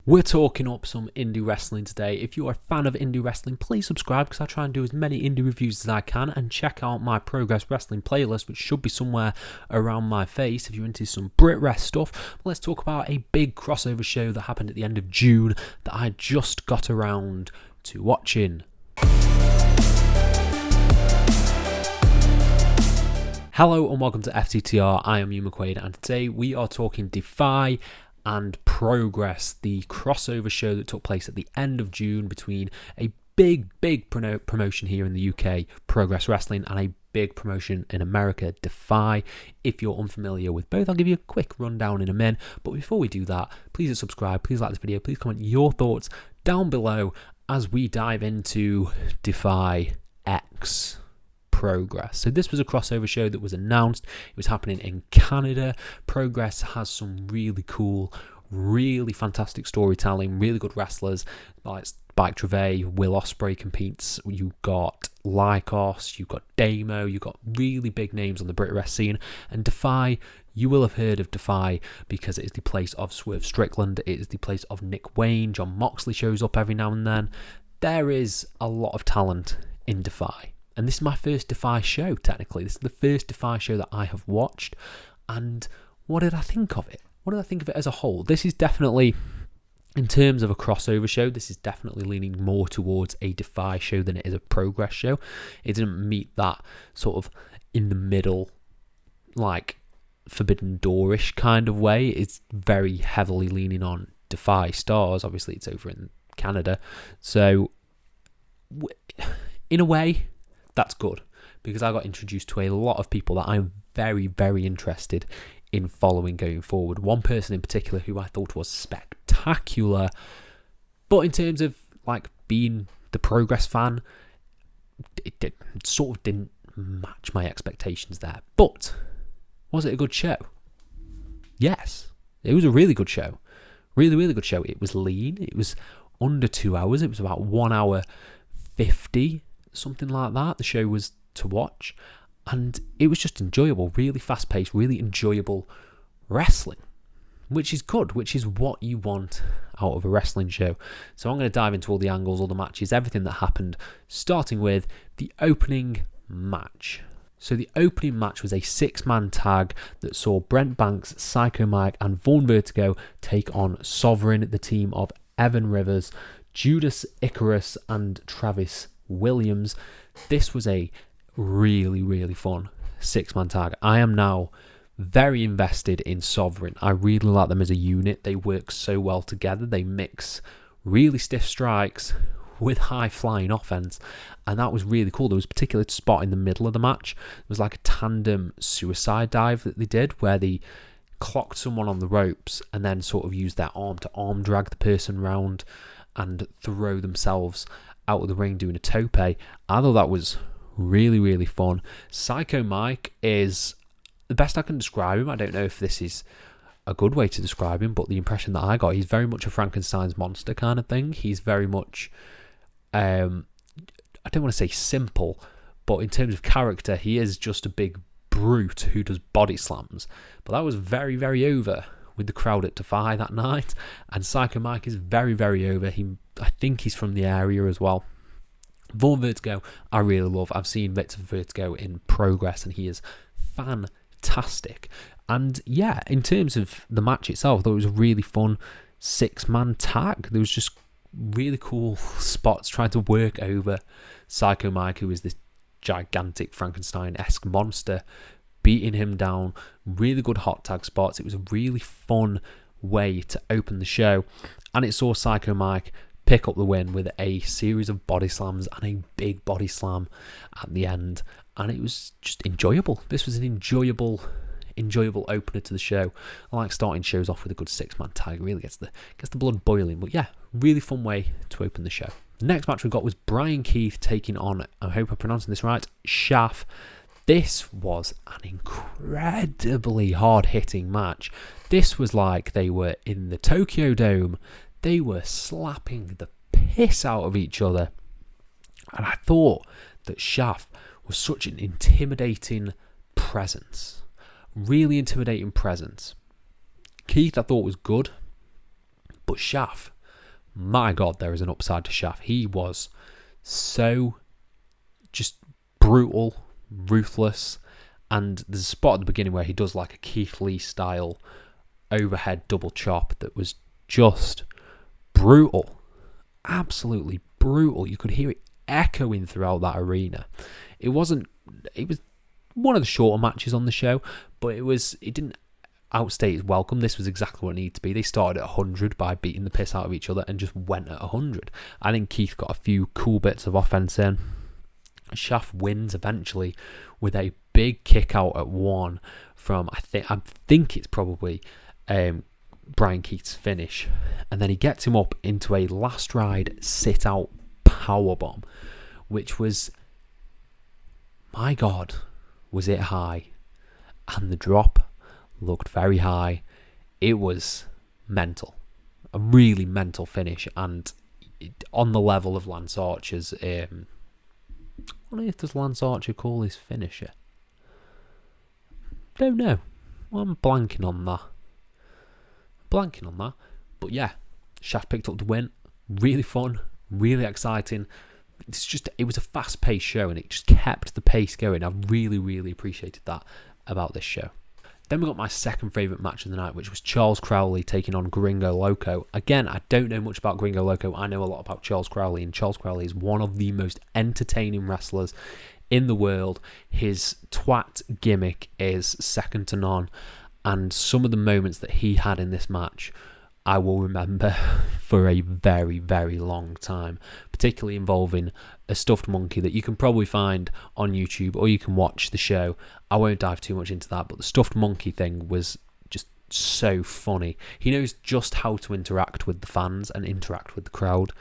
We're talking up some indie wrestling today. If you're a fan of indie wrestling, please subscribe because I try and do as many indie reviews as I can, and check out my Progress Wrestling playlist, which should be somewhere around my face if you're into some Brit Rest stuff. But let's talk about a big crossover show that happened at the end of June that I just got around to watching. Hello and welcome to FTTR. I am Hugh McQuaid, and today we are talking DEFY and Progress, the crossover show that took place at the end of June between a big promotion here in the UK, Progress Wrestling, and a big promotion in America, DEFY. If you're unfamiliar with both, I'll give you a quick rundown in a minute. But before we do that, please subscribe, please like this video, please comment your thoughts down below as we dive into DEFY X Progress. So this was a crossover show that was announced. It was happening in Canada. Progress has some really cool, really fantastic storytelling, really good wrestlers like Spike Trevay, Will Ospreay competes. You got Lycos, you've got Damo, you've got really big names on the Brit Rest scene. And DEFY, you will have heard of DEFY because it is the place of Swerve Strickland. It is the place of Nick Wayne. John Moxley shows up every now and then. There is a lot of talent in DEFY. And this is my first DEFY show, technically. This is the first DEFY show that I have watched. And what did I think of it? What did I think of it as a whole? This is definitely, in terms of a crossover show, this is definitely leaning more towards a DEFY show than it is a Progress show. It didn't meet that sort of in the middle, like Forbidden Door-ish kind of way. It's very heavily leaning on DEFY stars. Obviously, it's over in Canada. So, in a way, that's good, because I got introduced to a lot of people that I'm very interested in following going forward. One person in particular who I thought was spectacular, but in terms of like being the Progress fan, it sort of didn't match my expectations there. But was it a good show? Yes, it was a really good show. Really good show. It was lean. It was under 2 hours. It was about 1 hour 50. Something like that. The show was to watch, and it was just enjoyable, really fast paced, really enjoyable wrestling, which is good, which is what you want out of a wrestling show. So I'm going to dive into all the angles, all the matches, everything that happened, starting with the opening match. So the opening match was a 6-man tag that saw Brent Banks, Psycho Mike and Vaughn Vertigo take on Sovereign, the team of Evan Rivers, Judas Icarus and Travis Williams. This was a really fun 6-man tag. I am now very invested in Sovereign. I really like them as a unit. They work so well together. They mix really stiff strikes with high flying offense, and that was really cool. There was a particular spot in the middle of the match. It was like a tandem suicide dive that they did, where they clocked someone on the ropes and then sort of used their arm to arm drag the person round and throw themselves out of the ring doing a tope. I thought that was really fun. Psycho Mike is the best I can describe him. I don't know if this is a good way to describe him, but the impression that I got, he's very much a Frankenstein's monster kind of thing. He's very much, I don't want to say simple, but in terms of character, he is just a big brute who does body slams. But that was very over with the crowd at DEFY that night, and Psycho Mike is very over. I think he's from the area as well. Vaughn Vertigo, I really love. I've seen bits of Vertigo in Progress, and he is fantastic. And yeah, in terms of the match itself, I thought it was a really fun 6-man tag. There was just really cool spots trying to work over Psycho Mike, who is this gigantic Frankenstein-esque monster, beating him down. Really good hot tag spots. It was a really fun way to open the show, and it saw Psycho Mike pick up the win with a series of body slams and a big body slam at the end, and it was just enjoyable. This was an enjoyable opener to the show. I like starting shows off with a good 6-man tag. It really gets the blood boiling. But yeah, really fun way to open the show. The next match we got was Brian Keith taking on, I hope I'm pronouncing this right, Shaf. This was an incredibly hard-hitting match. This was like they were in the Tokyo Dome. They were slapping the piss out of each other. And I thought that Shaf was such an intimidating presence. Really intimidating presence. Keith, I thought, was good. But Shaf, my God, there is an upside to Shaft. He was so just brutal, ruthless, and there's a spot at the beginning where he does like a Keith Lee style overhead double chop that was just brutal, absolutely brutal. You could hear it echoing throughout that arena. It was one of the shorter matches on the show, but it didn't outstay its welcome. This was exactly what it needed to be. They started at 100 by beating the piss out of each other and just went at 100. I think Keith got a few cool bits of offense in. Shaft wins eventually with a big kick out at 1 from I think it's probably Brian Keith's finish, and then he gets him up into a last ride sit out powerbomb, which was, my God, was it high, and the drop looked very high. It was mental, a really mental finish, and on the level of Lance Archer's. I wonder if does Lance Archer call his finisher? Don't know. I'm blanking on that. But yeah, Shaft picked up the win. Really fun, really exciting. It was a fast-paced show, and it just kept the pace going. I really, really appreciated that about this show. Then we got my second favourite match of the night, which was Charles Crowley taking on Gringo Loco. Again, I don't know much about Gringo Loco. I know a lot about Charles Crowley, and Charles Crowley is one of the most entertaining wrestlers in the world. His twat gimmick is second to none, and some of the moments that he had in this match I will remember for a very, very long time, particularly involving a stuffed monkey that you can probably find on YouTube, or you can watch the show. I won't dive too much into that, but the stuffed monkey thing was just so funny. He knows just how to interact with the fans and interact with the crowd,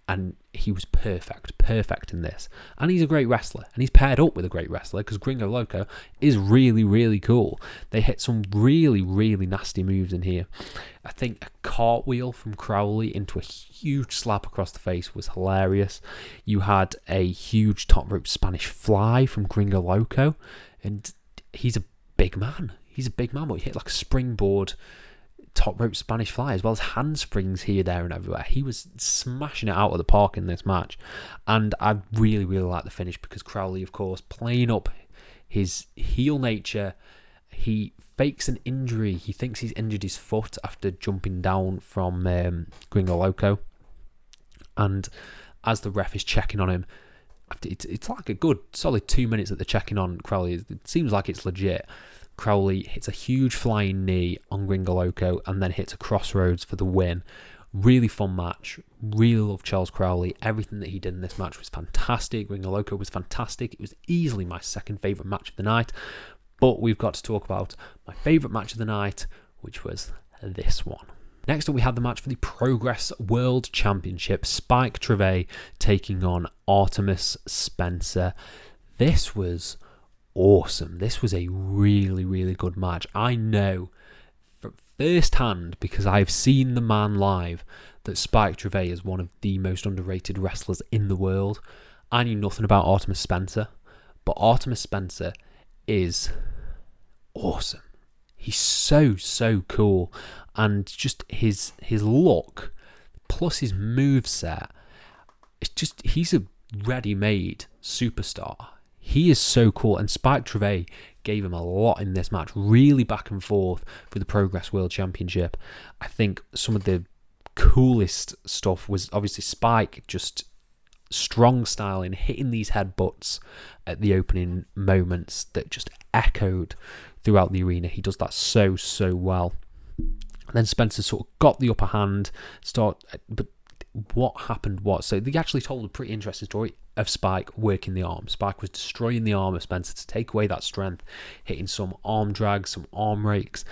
and he was perfect in this. And he's a great wrestler, and he's paired up with a great wrestler, because Gringo Loco is really, really cool. They hit some really, really nasty moves in here. I think a cartwheel from Crowley into a huge slap across the face was hilarious. You had a huge top rope Spanish fly from Gringo Loco, and he's a big man. But he hit like a springboard top rope Spanish fly, as well as handsprings here, there, and everywhere. He was smashing it out of the park in this match, and I really, really like the finish, because Crowley, of course, playing up his heel nature, he fakes an injury. He thinks he's injured his foot after jumping down from Gringo Loco, and as the ref is checking on him, it's like a good solid 2 minutes that they're checking on Crowley. It seems like it's legit. Crowley hits a huge flying knee on Gringo Loco and then hits a crossroads for the win. Really fun match. Really love Charles Crowley. Everything that he did in this match was fantastic. Gringo Loco was fantastic. It was easily my second favourite match of the night. But we've got to talk about my favourite match of the night, which was this one. Next up, we had the match for the Progress World Championship. Spike Trivet taking on Artemis Spencer. This was awesome. This was a really, really good match. I know from first hand, because I've seen the man live, that Spike Trivet is one of the most underrated wrestlers in the world. I knew nothing about Artemis Spencer, but Artemis Spencer is awesome. He's so cool, and just his look plus his moveset, he's a ready-made superstar. He is so cool, and Spike Trivet gave him a lot in this match, really back and forth for the Progress World Championship. I think some of the coolest stuff was obviously Spike just strong styling, hitting these headbutts at the opening moments that just echoed throughout the arena. He does that so well. And then Spencer sort of got the upper hand, but what happened was, so they actually told a pretty interesting story of Spike working the arm. Spike was destroying the arm of Spencer to take away that strength, hitting some arm drags, some arm rakes,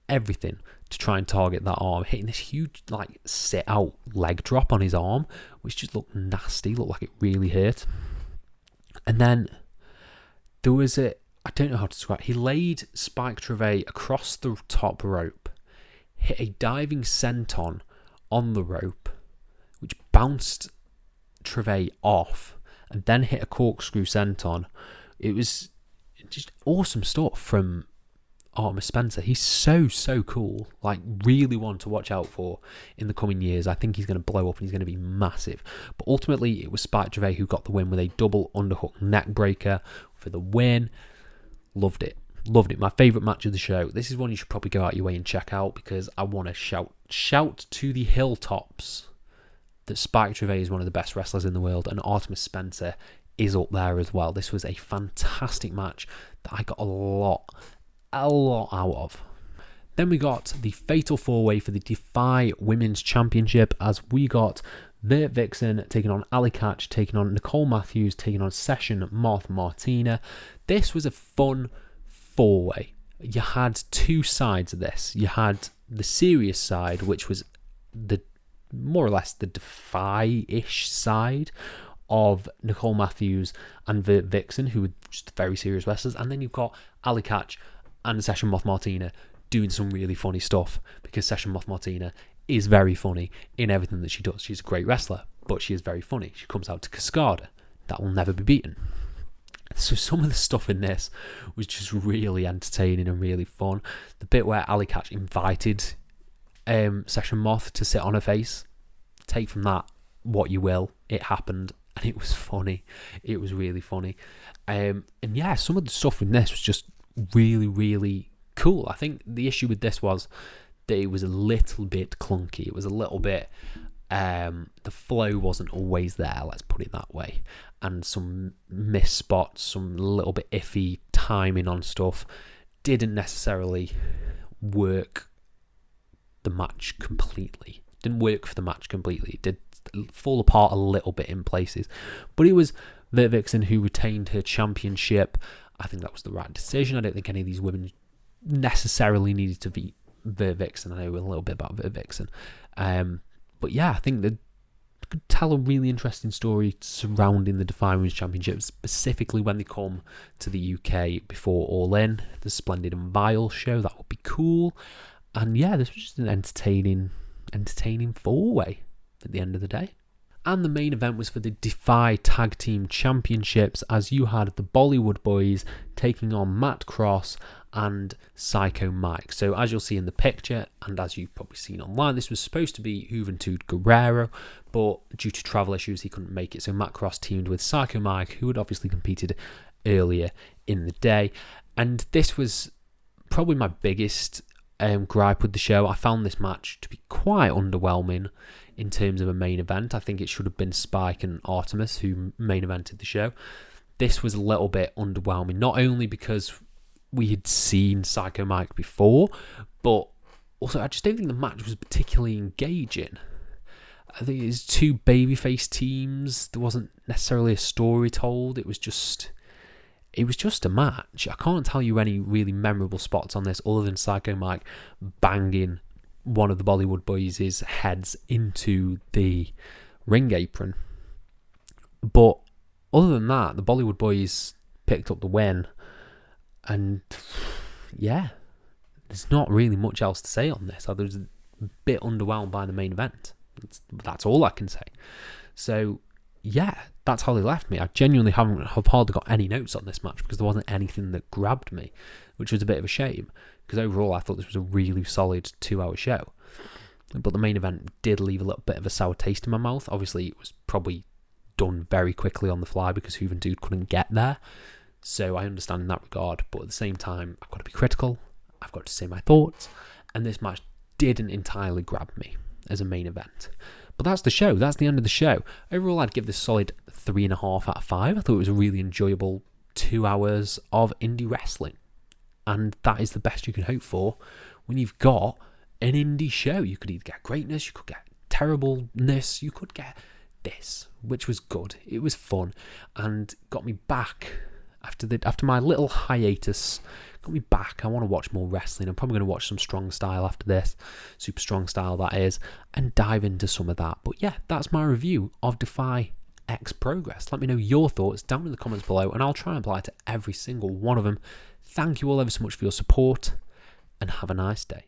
everything to try and target that arm, hitting this huge sit out leg drop on his arm, which just looked nasty, looked like it really hurt. And then there was I don't know how to describe it. He laid Spike Trivet across the top rope, hit a diving senton on the rope, which bounced Trivet off, and then hit a corkscrew senton. It was just awesome stuff from Artemis Spencer. He's so cool. Like, really one to watch out for in the coming years. I think he's going to blow up and he's going to be massive. But ultimately, it was Spike Gervais who got the win with a double underhook neck breaker for the win. Loved it. My favourite match of the show. This is one you should probably go out your way and check out, because I want to shout to the hilltops that Spike Gervais is one of the best wrestlers in the world, and Artemis Spencer is up there as well. This was a fantastic match that I got a lot out of. Then we got the Fatal 4-Way for the DEFY Women's Championship, as we got Vert Vixen taking on Ali Catch, taking on Nicole Matthews, taking on Session Martina. This was a fun 4-way. You had two sides of this. You had the serious side, which was the more or less the DEFY-ish side of Nicole Matthews and Vert Vixen, who were just very serious wrestlers. And then you've got Ali Catch and Session Martina doing some really funny stuff, because Session Martina is very funny in everything that she does. She's a great wrestler, but she is very funny. She comes out to Cascada. That will never be beaten. So some of the stuff in this was just really entertaining and really fun. The bit where Ali Catch invited Session Moth to sit on her face, take from that what you will. It happened, and it was funny. It was really funny. And yeah, some of the stuff in this was just really cool. I think the issue with this was that it was a little bit clunky. It was a little bit, the flow wasn't always there, let's put it that way. And some missed spots, some little bit iffy timing on stuff didn't necessarily work the match completely. Didn't work for the match completely. It did fall apart a little bit in places. But it was Vert Vixen who retained her championship. I think that was the right decision. I don't think any of these women necessarily needed to beat Vert Vixen. I know a little bit about Vert Vixen. But yeah, I think that could tell a really interesting story surrounding the DEFY Women's Championship, specifically when they come to the UK before All In, the Splendid and Vile show. That would be cool. And yeah, this was just an entertaining 4-way at the end of the day. And the main event was for the DEFY Tag Team Championships, as you had the Bollywood Boys taking on Matt Cross and Psycho Mike. So as you'll see in the picture, and as you've probably seen online, this was supposed to be Juventud Guerrero, but due to travel issues, he couldn't make it. So Matt Cross teamed with Psycho Mike, who had obviously competed earlier in the day. And this was probably my biggest gripe with the show. I found this match to be quite underwhelming in terms of a main event. I think it should have been Spike and Artemis who main evented the show. This was a little bit underwhelming, not only because we had seen Psycho Mike before, but also I just don't think the match was particularly engaging. I think it's two babyface teams. There wasn't necessarily a story told. It was just a match. I can't tell you any really memorable spots on this other than Psycho Mike banging one of the Bollywood Boys' heads into the ring apron. But other than that, the Bollywood Boys picked up the win. And yeah, there's not really much else to say on this. I was a bit underwhelmed by the main event. That's all I can say. So yeah, that's how they left me. I genuinely have hardly got any notes on this match because there wasn't anything that grabbed me, which was a bit of a shame, because overall I thought this was a really solid 2-hour show. But the main event did leave a little bit of a sour taste in my mouth. Obviously, it was probably done very quickly on the fly because Juventud couldn't get there. So I understand in that regard. But at the same time, I've got to be critical. I've got to say my thoughts. And this match didn't entirely grab me as a main event. But that's the show. That's the end of the show. Overall, I'd give this solid 3.5 out of 5. I thought it was a really enjoyable 2 hours of indie wrestling. And that is the best you can hope for when you've got an indie show. You could either get greatness, you could get terribleness, you could get this, which was good. It was fun and got me back after my little hiatus. Got me back. I want to watch more wrestling. I'm probably going to watch some Strong Style after this, Super Strong Style that is, and dive into some of that. But yeah, that's my review of DEFY X Progress. Let me know your thoughts down in the comments below, and I'll try and apply to every single one of them. Thank you all ever so much for your support, and have a nice day.